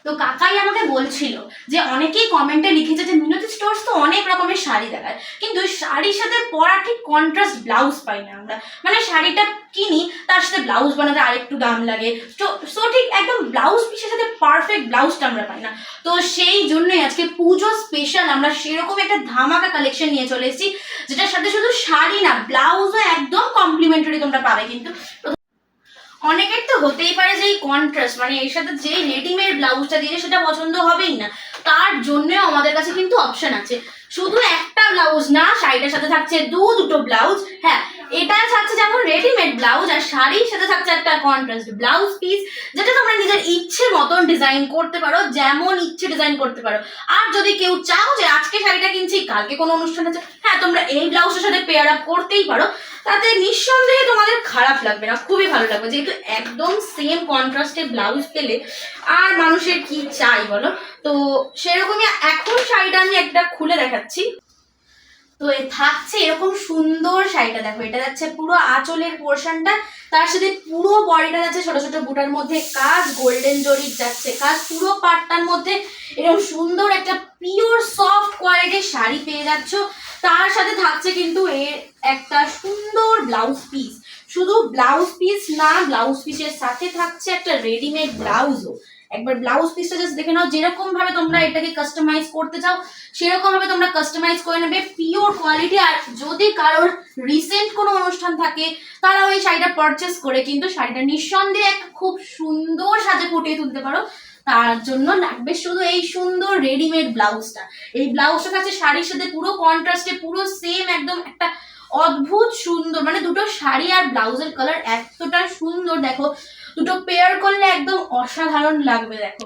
তো কাকাই আমাকে বলছিল যে অনেকেই কমেন্টে লিখেছে যে মিনতি স্টোর্স তো অনেক রকমের শাড়ি দেখায়, কিন্তু শাড়ির সাথে পরা ঠিক কন্ট্রাস্ট ব্লাউজ পাই না আমরা। মানে শাড়িটা কিনি, তার সাথে ব্লাউজ বানাতে আরেকটু দাম লাগে, সো ঠিক একদম ব্লাউজ পিসের সাথে পারফেক্ট ব্লাউজটা আমরা পাই না। তো সেই জন্যই আজকে পুজো স্পেশাল আমরা সেরকম একটা ধামাকা কালেকশন নিয়ে চলে এসেছি, যেটার সাথে শুধু শাড়ি না, ব্লাউজও একদম কমপ্লিমেন্টারি তোমরা পাবে। কিন্তু অনেকের তো হতেই পারে যে এই কন্ট্রাস্ট মানে এর সাথে যে রেডিমেড ব্লাউজটা দিয়েছে সেটা পছন্দ হবেই না, তার জন্যও আমাদের কাছে কিন্তু অপশন আছে। শুধু একটা ব্লাউজ না, শাড়িটার সাথে থাকছে দুটো ব্লাউজ। হ্যাঁ, এটা থাকছে যেমন রেডিমেড ব্লাউজ, আর শাড়ির সাথে থাকছে একটা কন্ট্রাস্ট ব্লাউজ পিস, যেটা তোমরা নিজের ইচ্ছে মতন ডিজাইন করতে পারো, যেমন ইচ্ছে ডিজাইন করতে পারো। আর যদি কেউ চাও যে আজকে শাড়িটা কিনছি, কালকে কোনো অনুষ্ঠান আছে, হ্যাঁ তোমরা এই ব্লাউজের সাথে পেয়ার আপ করতেই পারো, তাতে নিঃসন্দেহে তোমাদের খারাপ লাগবে না, খুবই ভালো লাগবে, যেহেতু একদম সেম কন্ট্রাস্টে ব্লাউজ পেলে আর মানুষের কি চাই বলো। তো সেরকমই এখন শাড়িটা আমি একটা খুলে দেখাচ্ছি। তো থাকছে এরকম সুন্দর শাড়িটা, দেখো এটা যাচ্ছে পুরো আঁচলের পোর্শনটা, তার সাথে পুরো বডিটা যাচ্ছে ছোট ছোট বুটার মধ্যে কাজ, গোল্ডেন জরির যাচ্ছে কাজ, পুরো পাটটার মধ্যে এরকম সুন্দর একটা পিওর সফট কোয়ালিটির শাড়ি পেয়ে যাচ্ছ। তার সাথে থাকছে কিন্তু এর একটা সুন্দর ব্লাউজ পিস। শুধু ব্লাউজ পিস না, ব্লাউজ পিসের সাথে থাকছে একটা রেডিমেড ব্লাউজও। একবার ব্লাউজ পিসটা জাস্ট দেখে নাও, যেরকম ভাবে তোমরা এটাকে কাস্টমাইজ করতে চাও সেরকম ভাবে তোমরা কাস্টমাইজ করে নেবে, পিওর কোয়ালিটি। আর যদি কারোর রিসেন্ট কোনো অনুষ্ঠান থাকে, তারা ওই শাড়িটা পারচেস করে কিন্তু শাড়িটা নিঃসন্দেহে একটা খুব সুন্দর সাজে ফুটিয়ে তুলতে পারো। তার জন্য লাগবে শুধু এই সুন্দর রেডিমেড ব্লাউজটা। এই ব্লাউজটা থাকছে শাড়ির সাথে পুরো কন্ট্রাস্টে, পুরো সেম একদম একটা অদ্ভুত সুন্দর, মানে দুটো শাড়ি আর ব্লাউজের কালার এতটা সুন্দর, দেখো দুটো পেয়ার করলে একদম অসাধারণ লাগবে। দেখো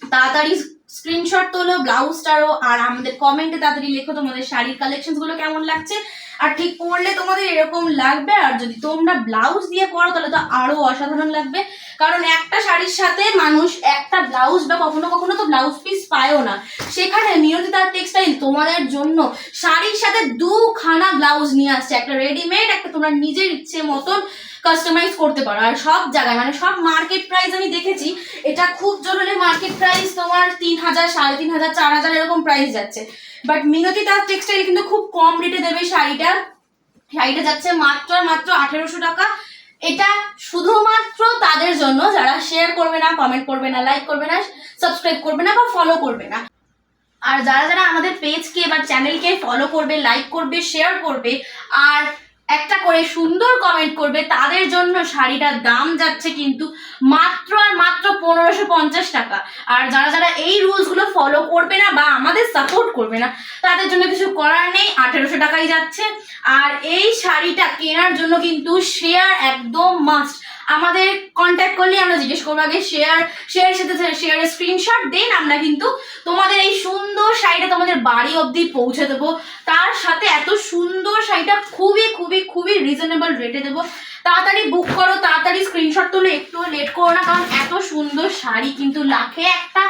তাড়াতাড়ি স্ক্রিনশট তোলো ব্লাউজটারও, আর আমাদের কমেন্টে তাড়াতাড়ি লেখো তোমাদের শাড়ির কালেকশন গুলো কেমন লাগছে, আর ঠিক পরলে তোমাদের এরকম লাগবে। আর যদি তোমরা ব্লাউজ দিয়ে পরো তাহলে তো আরো অসাধারণ লাগবে, কারণ একটা শাড়ির সাথে মানুষ একটা ব্লাউজ বা কখনো কখনো তো ব্লাউজ পিস পায়ও না, সেখানে মিনতি তাঁত টেক্সটাইল তোমাদের জন্য শাড়ির সাথে দুখানা ব্লাউজ নিয়ে আসছে, একটা রেডিমেড, একটা তোমরা নিজের ইচ্ছে মতন কাস্টমাইজ করতে পারো। আর সব জায়গায় মানে সব মার্কেট প্রাইস আমি দেখেছি, এটা খুব জরুরি মার্কেট প্রাইস তোমার 3000, 3500, 4000 এরকম প্রাইস যাচ্ছে, বাট মিনতি তাঁত টেক্সটাইল কিন্তু খুব কম রেটে দেবে শাড়িটা। শাড়িটা যাচ্ছে মাত্র 1800 টাকা। এটা শুধুমাত্র তাদের জন্য যারা শেয়ার করবে না, কমেন্ট করবে না, লাইক করবে না, সাবস্ক্রাইব করবে না বা ফলো করবে না। আর যারা যারা আমাদের পেজকে বা চ্যানেলকে ফলো করবে, লাইক করবে, শেয়ার করবে আর একটা করে সুন্দর কমেন্ট করবে, তাদের জন্য শাড়িটার দাম যাচ্ছে কিন্তু মাত্র আর মাত্র 1550 টাকা। আর যারা যারা এই রুলসগুলো ফলো করবে না বা আমাদের সাপোর্ট করবে না, তাদের জন্য কিছু করার নেই, 1800 টাকাই যাচ্ছে। আর এই শাড়িটা কেনার জন্য কিন্তু শেয়ার একদম মাস্ট। আমাদের কন্ট্যাক্ট করলে আমরা জিজ্ঞেস করবো আগে শেয়ারের সাথে শেয়ারের স্ক্রিনশট দেন, আমরা কিন্তু তোমাদের এই সুন্দর শাড়িটা তোমাদের বাড়ি অবধি পৌঁছে দেবো। তার সাথে এত সুন্দর শাড়িটা খুবই খুবই খুবই রিজনেবল রেটে দেবো। তাড়াতাড়ি বুক করো, তাড়াতাড়ি স্ক্রিনশট তোলো, একটু লেট করো না, কারণ এত সুন্দর শাড়ি কিন্তু লাখে একটা,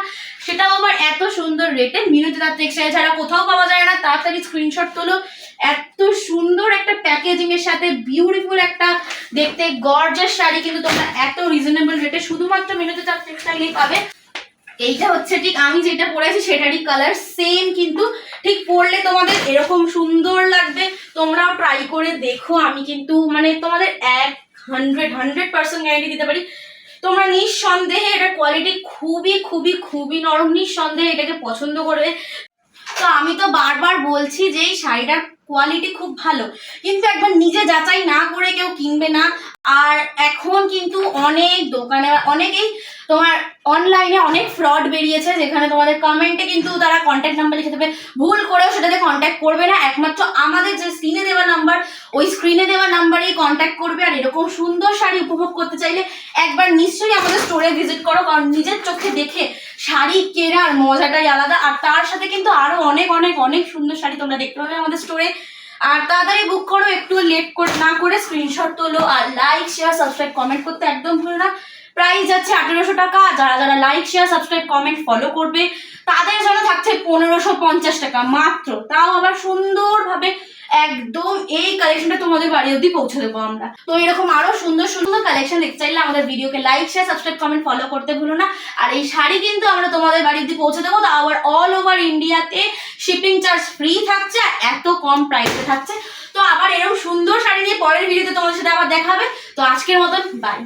সেটাও আবার এত সুন্দর রেটে। মিনতি তাঁত টেক্সটাইল ছাড়া কোথাও পাওয়া যায় না। তাড়াতাড়ি স্ক্রিনশট তোলো। এত সুন্দর একটা প্যাকেজিং এর সাথে বিউটিফুল একটা দেখতে গর্জাস শাড়ি কিন্তু তোমরা এত রিজনেবল রেটে শুধুমাত্র মিনতি তাঁত টেক্সটাইলেই পাবে। এইটা হচ্ছে ঠিক আমি যেটা পরেছি সেটারই কালার সেম, কিন্তু ঠিক পরলে তোমাদের এরকম সুন্দর লাগবে। তোমরাও ট্রাই করে দেখো, আমি কিন্তু মানে তোমাদের 100% গ্যারান্টি দিতে পারি, তোমরা নিঃসন্দেহে এটার কোয়ালিটি খুবই খুবই খুবই নরম, নিঃসন্দেহে এটাকে পছন্দ করবে। তো আমি তো বারবার বলছি যে এই শাড়িটার কোয়ালিটি খুব ভালো, কিন্তু একবার নিজে যাচাই না করে কেউ কিনবে না। আর এখন কিন্তু অনেক দোকানে অনেকেই তোমার অনলাইনে অনেক ফ্রড বেরিয়েছে, যেখানে তোমাদের কমেন্টে কিন্তু তারা কন্ট্যাক্ট নাম্বার লিখে দেবে, ভুল করেও সেটাতে কন্ট্যাক্ট করবে না, একমাত্র আমাদের যে স্ক্রিনে দেওয়া নাম্বার, ওই স্ক্রিনে দেওয়া নাম্বারেই কন্ট্যাক্ট করবে। আর এরকম সুন্দর শাড়ি উপভোগ করতে চাইলে একবার নিশ্চয়ই আমাদের স্টোরে ভিজিট করো, কারণ নিজের চোখে দেখে শাড়ি কেনার মজাটাই আলাদা। আর তার সাথে কিন্তু আরো অনেক অনেক অনেক সুন্দর শাড়ি তোমরা দেখতে পাবে আমাদের স্টোরে। আর তাড়াতাড়ি বুক করো, একটু লেট না করে স্ক্রিনশট তোলো, আর লাইক শেয়ার সাবস্ক্রাইব কমেন্ট করতে একদম ভুলো না। প্রাইস যাচ্ছে 1800 টাকা। যারা যারা like share subscribe comment follow করবে তাদের জন্য থাকছে 1550 টাকা মাত্র, তাও আবার সুন্দরভাবে একদম এই কালেকশনটা তোমাদের বাড়ি অবধি পৌঁছে দেবো আমরা। তো এরকম আরো সুন্দর সুন্দর কালেকশন দেখতে চাইলে আমাদের ভিডিওকে like share subscribe comment follow করতে ভুলো না। আর এই শাড়ি কিন্তু আমরা তোমাদের বাড়ি অবধি পৌঁছে দেবো, তো আবার অল ওভার ইন্ডিয়াতে শিপিং চার্জ ফ্রি থাকছে আর এত কম প্রাইসে থাকছে। তো আবার এরকম সুন্দর শাড়ি নিয়ে পরের ভিডিওতে তোমাদের সাথে আবার দেখা হবে। তো আজকের মতন বাই।